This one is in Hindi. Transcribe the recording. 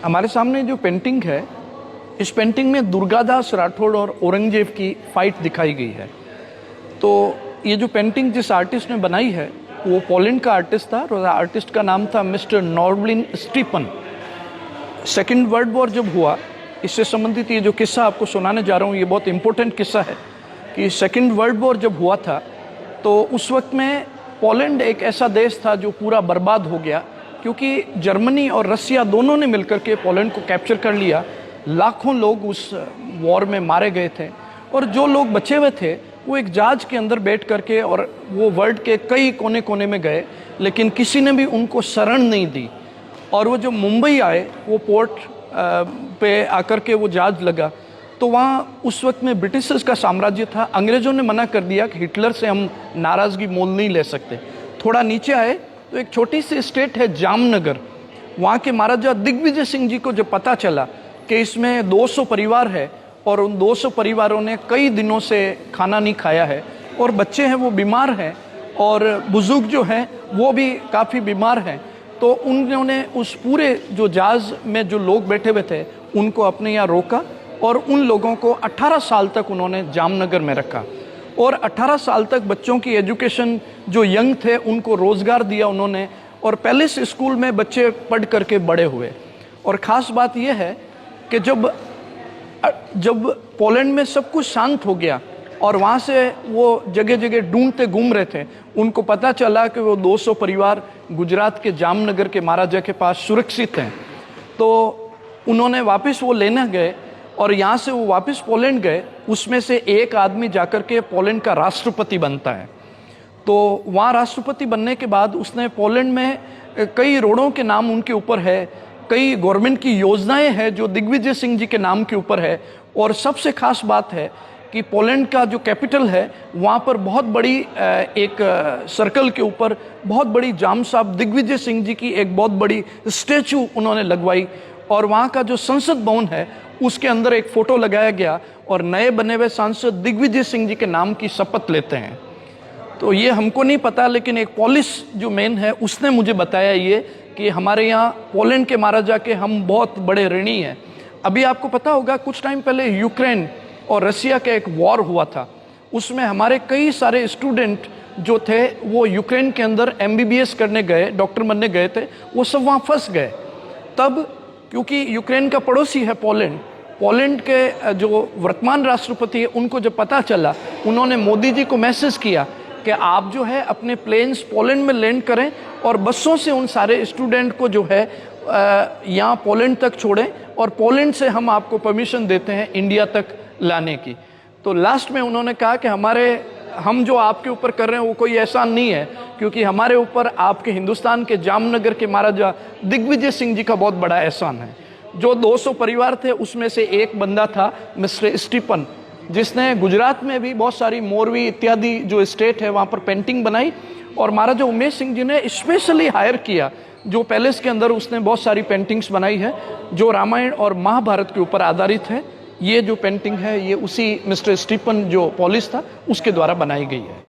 हमारे सामने जो पेंटिंग है, इस पेंटिंग में दुर्गादास राठौड़ और औरंगजेब की फाइट दिखाई गई है। तो ये जो पेंटिंग जिस आर्टिस्ट ने बनाई है वो पोलैंड का आर्टिस्ट था और आर्टिस्ट का नाम था mister नॉर्बलिन Stephen. Second world war जब हुआ, इससे संबंधित ये जो किस्सा आपको सुनाने जा रहा हूँ ये बहुत इम्पोर्टेंट किस्सा है कि सेकेंड वर्ल्ड वॉर जब हुआ था तो उस वक्त में पोलैंड एक ऐसा देश था जो पूरा बर्बाद हो गया, क्योंकि जर्मनी और रसिया दोनों ने मिलकर के पोलैंड को कैप्चर कर लिया। लाखों लोग उस वॉर में मारे गए थे और जो लोग बचे हुए थे वो एक जहाज के अंदर बैठ करके और वो वर्ल्ड के कई कोने कोने में गए, लेकिन किसी ने भी उनको शरण नहीं दी। और वो जो मुंबई आए, वो पोर्ट पे आकर के वो जहाज लगा, तो वहाँ उस वक्त में ब्रिटिशर्स का साम्राज्य था। अंग्रेज़ों ने मना कर दिया कि हिटलर से हम नाराज़गी मोल नहीं ले सकते। थोड़ा नीचे आए तो एक छोटी सी स्टेट है जामनगर। वहाँ के महाराजा दिग्विजय सिंह जी को जब पता चला कि इसमें 200 परिवार है और उन 200 परिवारों ने कई दिनों से खाना नहीं खाया है और बच्चे हैं वो बीमार हैं और बुजुर्ग जो हैं वो भी काफ़ी बीमार हैं, तो उन्होंने उस पूरे जो जहाज़ में जो लोग बैठे हुए थे उनको अपने यहाँ रोका और उन लोगों को 18 साल तक उन्होंने जामनगर में रखा और 18 साल तक बच्चों की एजुकेशन, जो यंग थे उनको रोज़गार दिया उन्होंने और पैलेस स्कूल में बच्चे पढ़ करके बड़े हुए। और ख़ास बात यह है कि जब पोलैंड में सब कुछ शांत हो गया और वहाँ से वो जगह जगह ढूंढते घूम रहे थे, उनको पता चला कि वो 200 परिवार गुजरात के जामनगर के महाराजा के पास सुरक्षित हैं, तो उन्होंने वापस वो लेने गए और यहाँ से वो वापस पोलैंड गए। उसमें से एक आदमी जाकर के पोलैंड का राष्ट्रपति बनता है। तो वहाँ राष्ट्रपति बनने के बाद उसने पोलैंड में कई रोडों के नाम उनके ऊपर है, कई गवर्नमेंट की योजनाएं हैं जो दिग्विजय सिंह जी के नाम के ऊपर है। और सबसे खास बात है कि पोलैंड का जो कैपिटल है वहाँ पर बहुत बड़ी एक सर्कल के ऊपर बहुत बड़ी जाम साहब दिग्विजय सिंह जी की एक बहुत बड़ी स्टैचू उन्होंने लगवाई और वहाँ का जो संसद भवन है उसके अंदर एक फ़ोटो लगाया गया और नए बने हुए सांसद दिग्विजय सिंह जी के नाम की शपथ लेते हैं। तो ये हमको नहीं पता, लेकिन एक पोलिस जो मैन है उसने मुझे बताया ये कि हमारे यहाँ पोलैंड के महाराजा के हम बहुत बड़े ऋणी हैं। अभी आपको पता होगा कुछ टाइम पहले यूक्रेन और रसिया का एक वॉर हुआ था, उसमें हमारे कई सारे स्टूडेंट जो थे वो यूक्रेन के अंदर MBBS करने गए, डॉक्टर बनने गए थे, वो सब वहाँ फंस गए। तब क्योंकि यूक्रेन का पड़ोसी है पोलैंड, पोलैंड के जो वर्तमान राष्ट्रपति है उनको जब पता चला, उन्होंने मोदी जी को मैसेज किया कि आप जो है अपने प्लेन्स पोलैंड में लैंड करें और बसों से उन सारे स्टूडेंट को जो है यहाँ पोलैंड तक छोड़ें और पोलैंड से हम आपको परमिशन देते हैं इंडिया तक लाने की। तो लास्ट में उन्होंने कहा कि हम जो आपके ऊपर कर रहे हैं वो कोई एहसान नहीं है, क्योंकि हमारे ऊपर आपके हिंदुस्तान के जामनगर के महाराजा दिग्विजय सिंह जी का बहुत बड़ा एहसान है। जो 200 परिवार थे उसमें से एक बंदा था मिस्टर स्टीपन, जिसने गुजरात में भी बहुत सारी मोरवी इत्यादि जो स्टेट है वहाँ पर पेंटिंग बनाई और महाराजा उमेश सिंह जी ने स्पेशली हायर किया, जो पैलेस के अंदर उसने बहुत सारी पेंटिंग्स बनाई है जो रामायण और महाभारत के ऊपर आधारित है। ये जो पेंटिंग है ये उसी मिस्टर स्टीफन जो पोलिस था उसके द्वारा बनाई गई है।